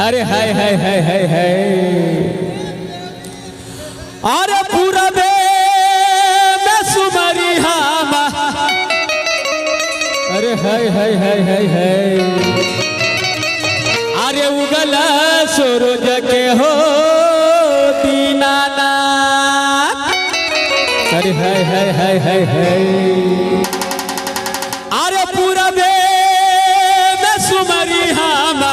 अरे हाय हाय हाय हाय हाय अरे पूरबे में सुमरी हामा अरे हाय हाय हाय हाय हाय अरे उगला सूरज के हो दीनानाथ अरे हाय हाय हाय हाय हाय अरे पूरबे में सुमरी हामा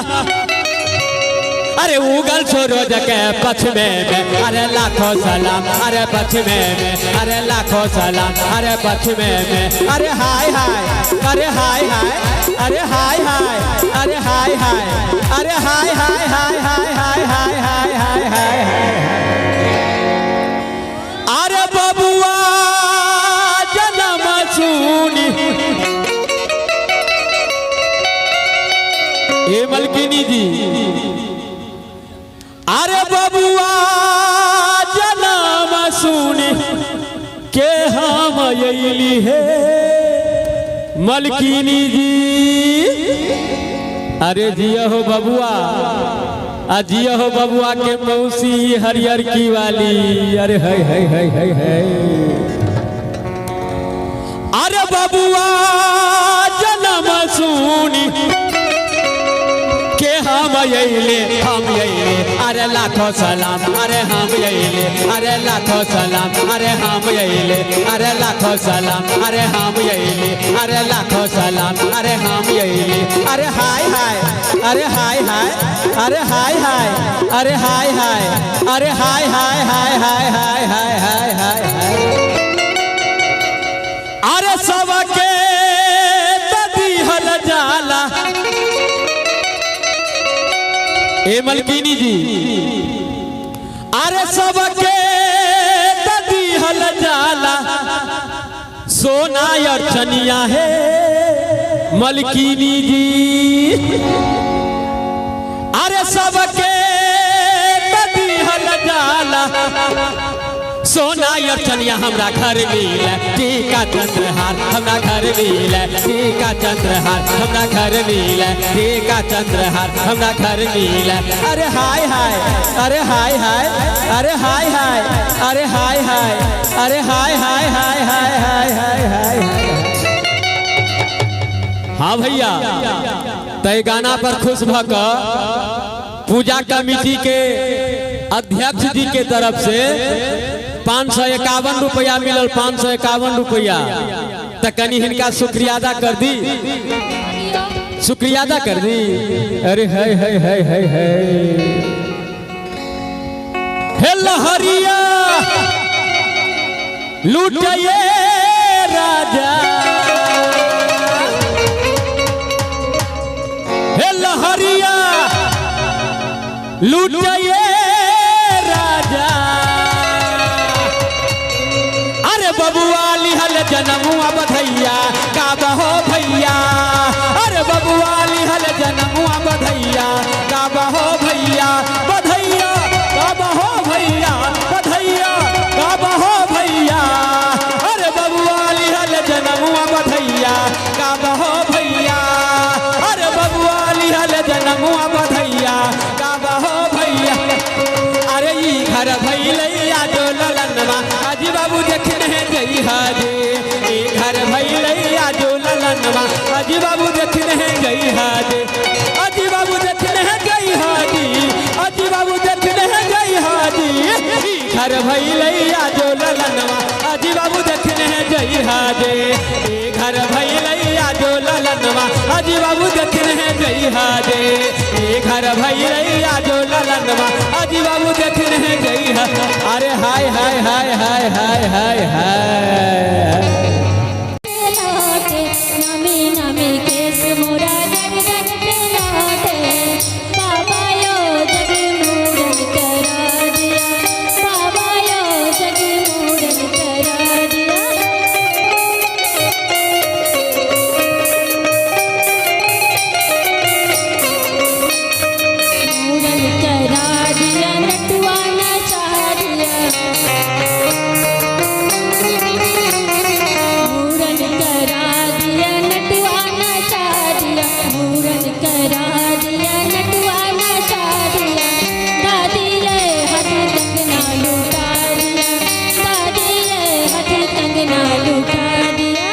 अरे उगल सूरज के पश्चिमे में अरे लाखों सलाम अरे पश्चिमे में अरे लाखों सलाम अरे पश्चिमे में अरे हाय हाय अरे हाय हाय अरे हाय हाय अरे हाय हाय अरे हाय हाय हाय हाय हाय हाय हाय हाय हाय अरे बबुआ जन्म सुनी ये मलकिनी जी अरे बबुआ जन्म सुनी के हम अयली है मलकिनी जी अरे जिया हो बबुआ अजियो हो बबुआ के मौसी हरियर की वाली। अरे है अरे बबुआ जन्म सुनी के हम अइले अरे लाखों सलाम अरे हम अइले अरे लाखों सलाम अरे हम अइले अरे लाखों सलाम अरे हम अइले अरे लाखों सलाम अरे हम अइले। अरे हाय हाय अरे हाय हाय अरे हाय हाय अरे हाय हाय अरे हाय हाय हाय हाय हाय हाय हाय हाय हाय। अरे सबके तदी हल जाला ए मलकिनी जी। अरे सबके तदी हल जाला सोना अर्चनिया है मलकिनी जी। अरे सबके तदी हल जाला सोना अर्चनिया हमरा घर मिल टीका चंद्रहार हमरा घर मिल टीका चंद्रहार हमरा घर मिल टीका चंद्रहार हमरा घर मिल। अरे हाय हाय अरे हाय हाय अरे हाय हाय अरे हाय हाय अरे हाय हाय हाय हाय हाय हाय हाय। हाँ भैया तय गाना पर खुश भक पूजा कमेटी के अध्यक्ष जी के तरफ से 551 रुपया मिलल। 551 रुपया तो कनी हिनका शुक्रिया अदा कर दी, शुक्रिया अदा कर दी। अरे है लहरिया लूटिए राजा हे लहरिया लूटिए राजा। अरे बबुआ लिहल जनमुआ बधैया का बहो भैया। अरे बबुआ लिहल जनमुआ बधैया का बहो भैया बधैया का बहो भैया बधैया का बहो भैया। अरे बबुआ लिहल जनमुआ बधैया का बहो भैया। अरे बबुआ लिहल जनमुआ बधैया का बहो भैया। अरे ई घर भैलैया जो ललनवा अजी बाबू देखने गई हाजी। ई घर भैलैया जो ललनवा अजी बाबू देखने गई हाजी। अजी बाबू देखने गई हाजी अजी बाबू देखने गई हाजी। ई घर भैलैया जो ललनवा अजी बाबू देखने गई हाजी। ई घर भैलैया जो ललनवा अजी बाबू देखने गई हाजी। ई घर भैलैया जो ललनवा अजी बाबू देखने गई है। अरे हाय हाय हाय हाय हाय हाय हाय। नमी नमी केस मोरा गर्दन पे लौटे बाबा यो जग मूरन करा दिया। बाबा यो जग मूरन करा दिया। मूरन करा दिया नटवा नचा दिया। मूरन करा दिया नटवा नचा दिया। मूरन करा दिया नटवा नचा दिया। दादी रे हाथ कंगना लुटा दिया। दादी रे हाथ कंगना लुटा दिया।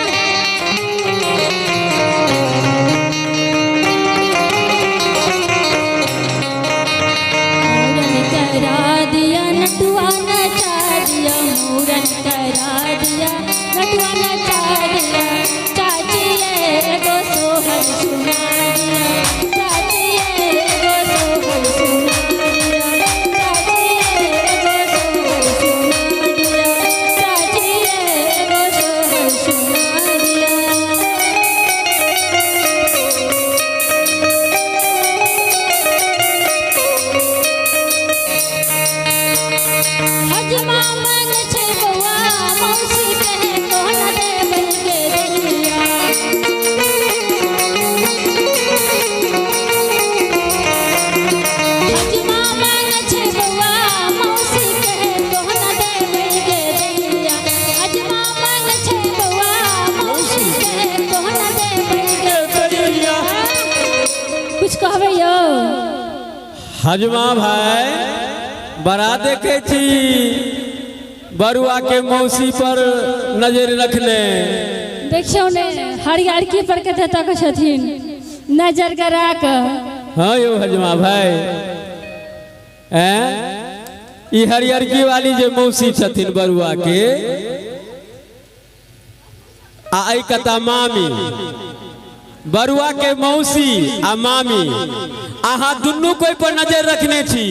मूरन करा दिया नटवा नचा दिया। मूरन करा दिया नटवा नचा दिया। चाची एगो सोहर सुना दिया। चाची एगो सोहर सुना दिया। चाची एगो सोहर सुना दिया। चाची एगो सोहर सुना दिया। हजमा मन छे बउआ मौसी कहे कोन दे बन के हजमा भाई बड़ा देखे थी बरुआ के मौसी पर नजर रखने देखियो ने हरियाणकी पर कते तक छथिन नजर करा के। हाँ यो हजमा भाई ई हरियरकी वाली जे मौसी छथिन बरुआ के आई कता मामी बरुआ के मौसी आ मामी अहाँ दुनू कोई पर नजर रखने छी।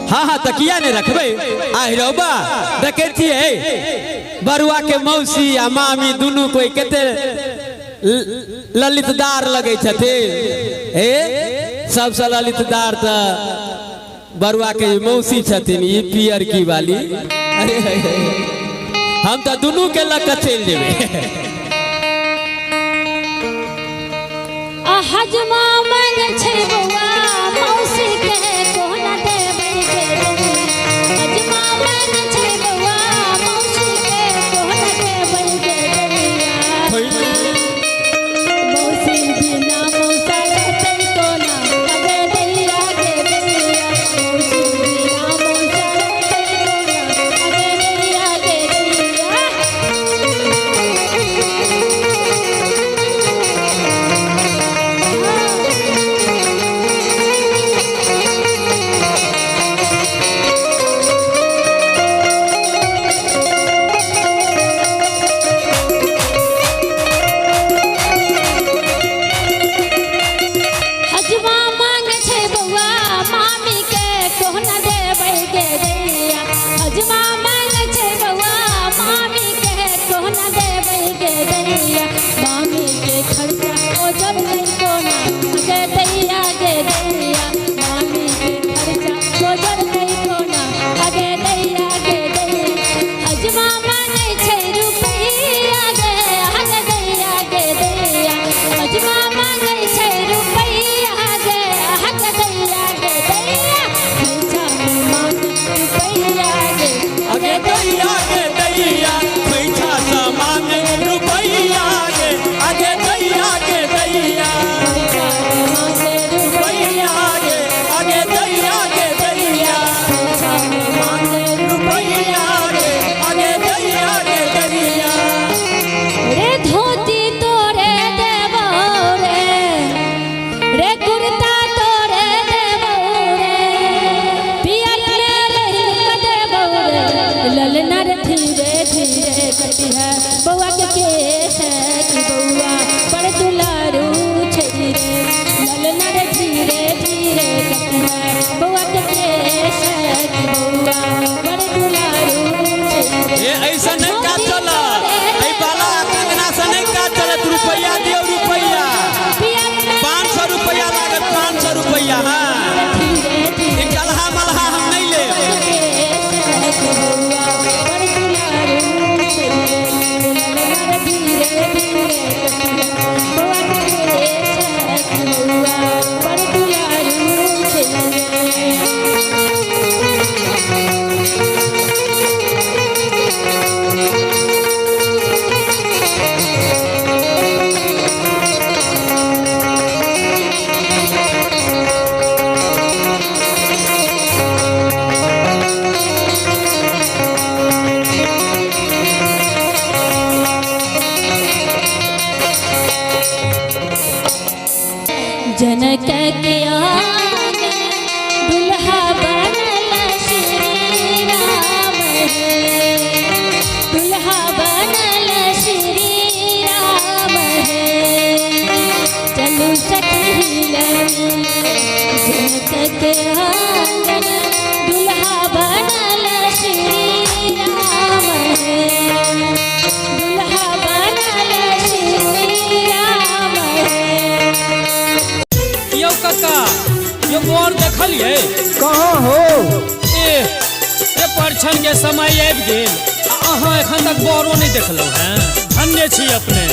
हाँ हाँ तो किया नहीं रखबे आई रौबा देखे थी बरुआ के मौसी आ मामी दुनू कोई केते ललितदार लगे छथिन। सबसे ललितदार तो बरुआ के मौसी छथिन ये पियर की वाली। अरे हम तो दोनों के लग चल जेबे। हजमा मन छै बउआ मौसी के कोना देबै के हजमा मन छै बउआ मौसी के कोना देबै के मौसी बिना मौसा रहतै कोना अगे दैया के दैया मौसी बिना मौसा रहतै कोना अगे दैया के दैया। बउआ के केस की बउआ बड़ दुलारू छै रे ललना रे धीरे धीरे कटी है बउआ के केस की बउआ बड़ दुलारू छै रे। ऐसा नहीं का चला ऐ बाला कंगना से नहीं का चलत रुपया दियो रुपया 500 रुपया लागत 500 रुपया। हाँ गलहा मलहा हम नहीं ले जनक के आंगन दुल्हा बनल श्री राम है दुल्हा बनल श्री राम है चलू सखी जनक के आंगन दुल्हा बनल श्री राम है दुल्हा बनल श्री राम है। यो काका यो बोर देखलिए कहाँ हो? ए परिछन के समय आबि गेल अहाँ एखन तक बोरो नहीं देखलहुँ हैं। धन्य छी अपने।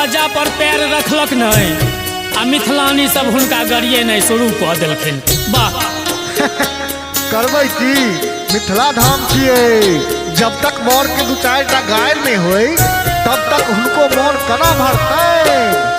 दरवाजा पर पैर रखलक नहीं आ मिथिलानी सब हुनका गरिए नहीं शुरू कऽ देलखिन। वाह करबै की, मिथिला धाम छियै, जब तक मोर के दू चारि टा गाय नहीं होई तब तक उनको मोर कना भरतै।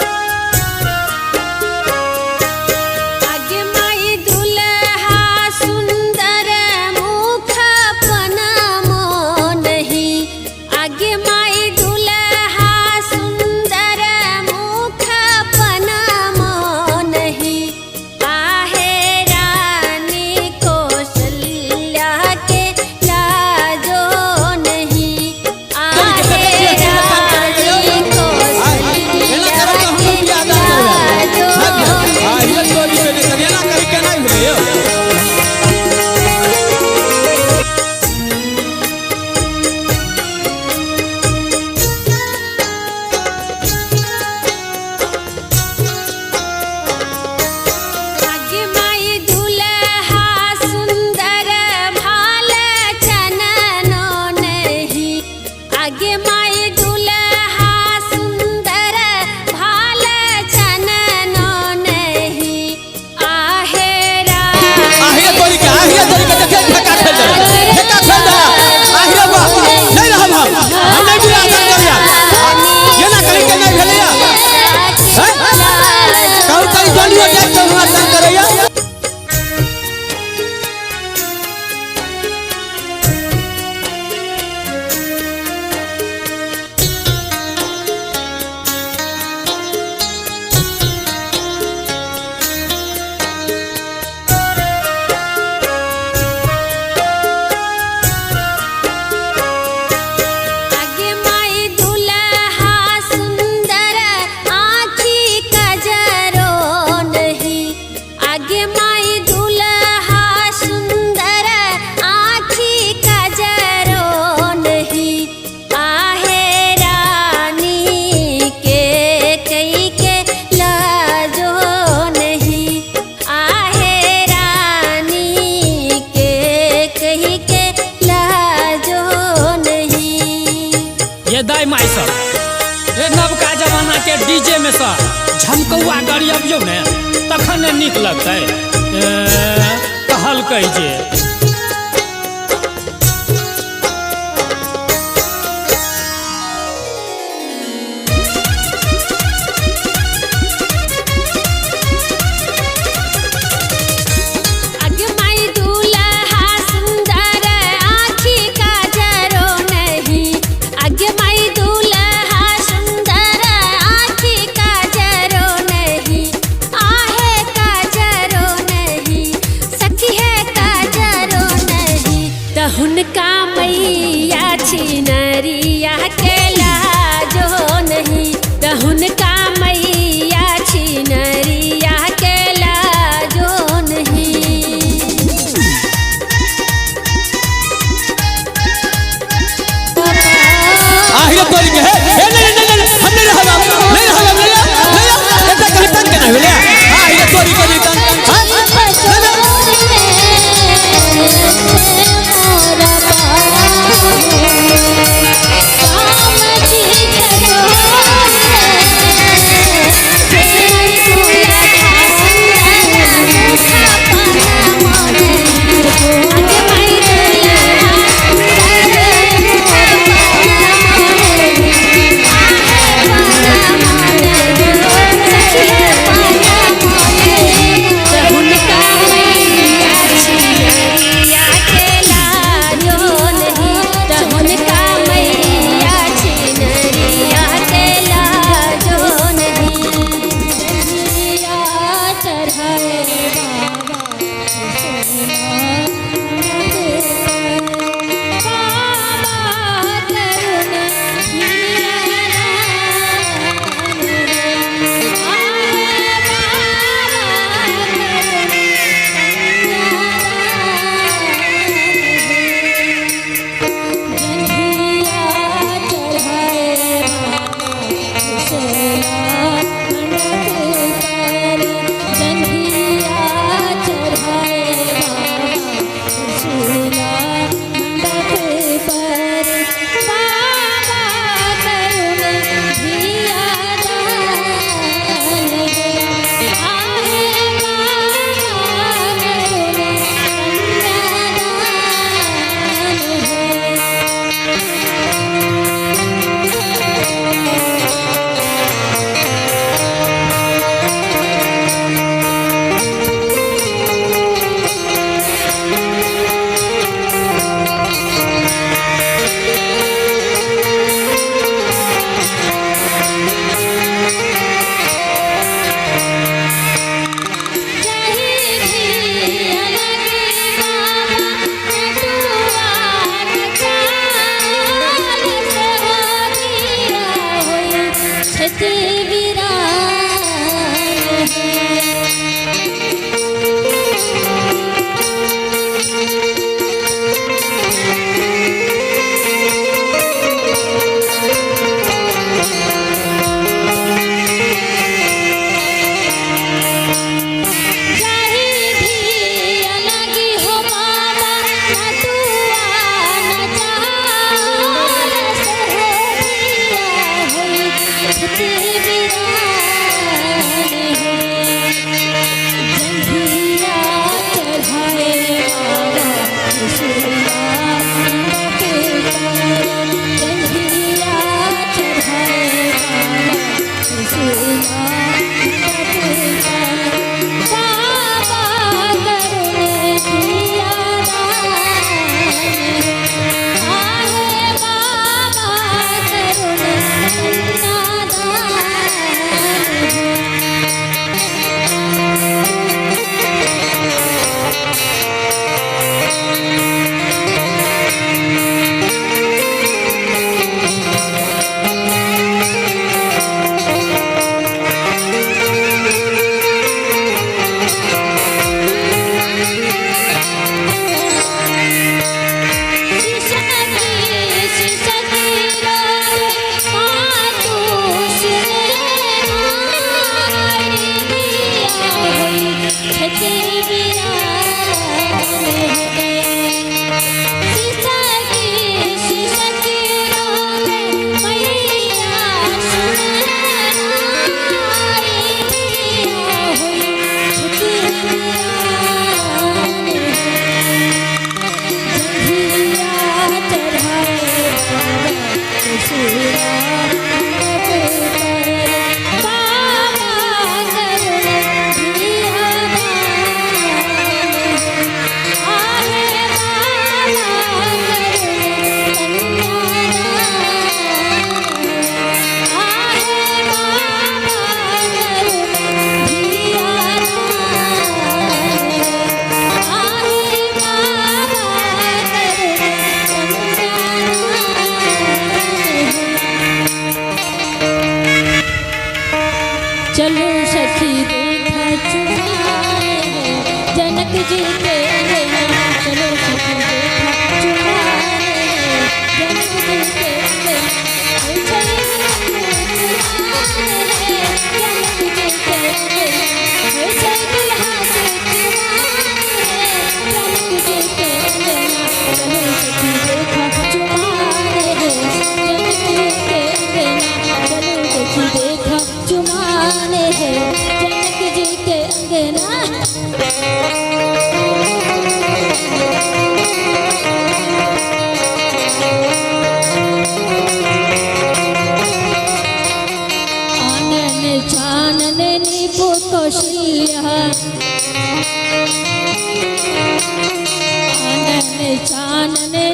दाई माई सब नवका जमाना के डीजे में सब झमकौआ गरियबियो ने तखन नीक लगतै। कहलकै जे हुनका मैया छिनरिया के लाजो नहीं, त हुनका मैया छिनरिया के लाजो नहीं। आहिर तोरी के हे नहीं नहीं नहीं हम नहीं रहब नहीं रहब नहीं ऐसा कहीं तक के नहीं भेले। आहिर तोरी के नहीं तन हां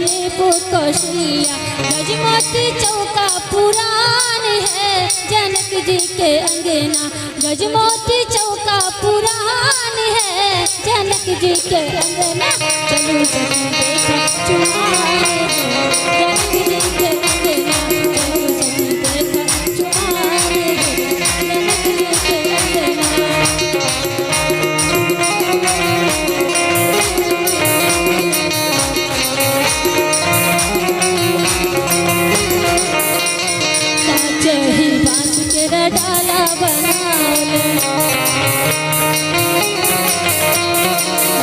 नीपु कौशल्या गजमोती चौका पुरान है जनक जी के अंगना गजमोती चौका पुरान है जनक जी के अंगना चलू सखी देखा चुमार है जनक जी के अंगना चलू सखी देखा चुमार है जनक जी के अंगना ही बांस के डाला बनाओले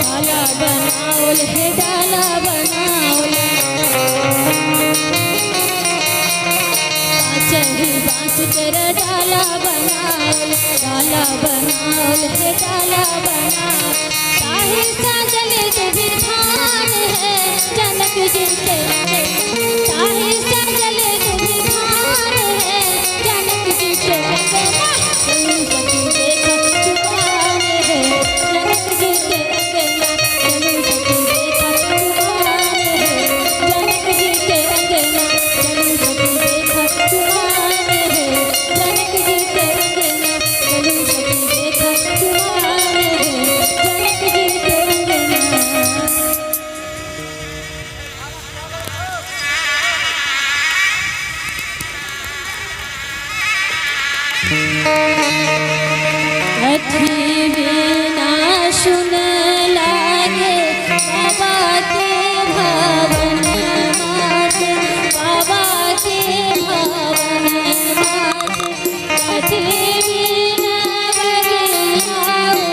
डाला बनाओले हे डाला बनाओले ही बांस के डाला बनाओले हे डाला बनाओ ताही साजले विधान है जनक जी के ताही साजले विधान है जनक जी के अंगना चलू सखी देखा चुमार है जनक जी के अंगना चलू सखी देखा चुमार है जनक जी के अंगना चलू सखी देखा चुमार है जनक जी के अंगना चलू सखी देखा चुमार है जनक जी के अंगना अथी बिना सुन लागे बाबा के भवन माते बाबा के भवन माते अथी बिना बगियाओ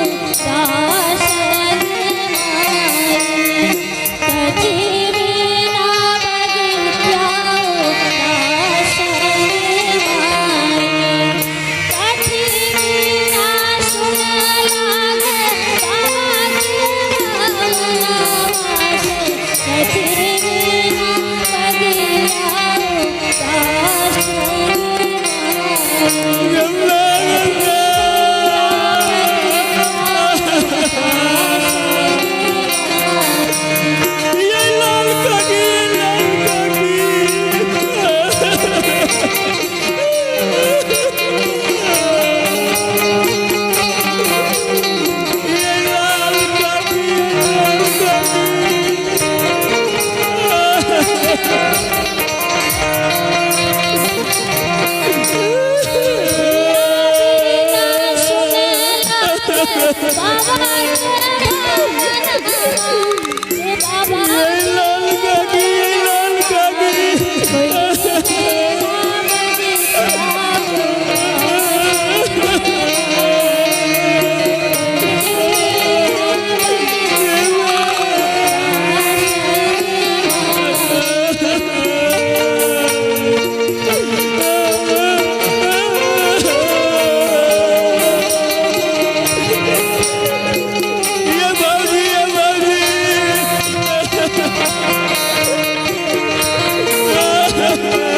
दासन माए अथी बिना बगियाओ दासन माए काठी बिना सुन लागे बाबा के भवन माते काठी बिना बगियाओ दासन ये लाल काकी ये लाल ये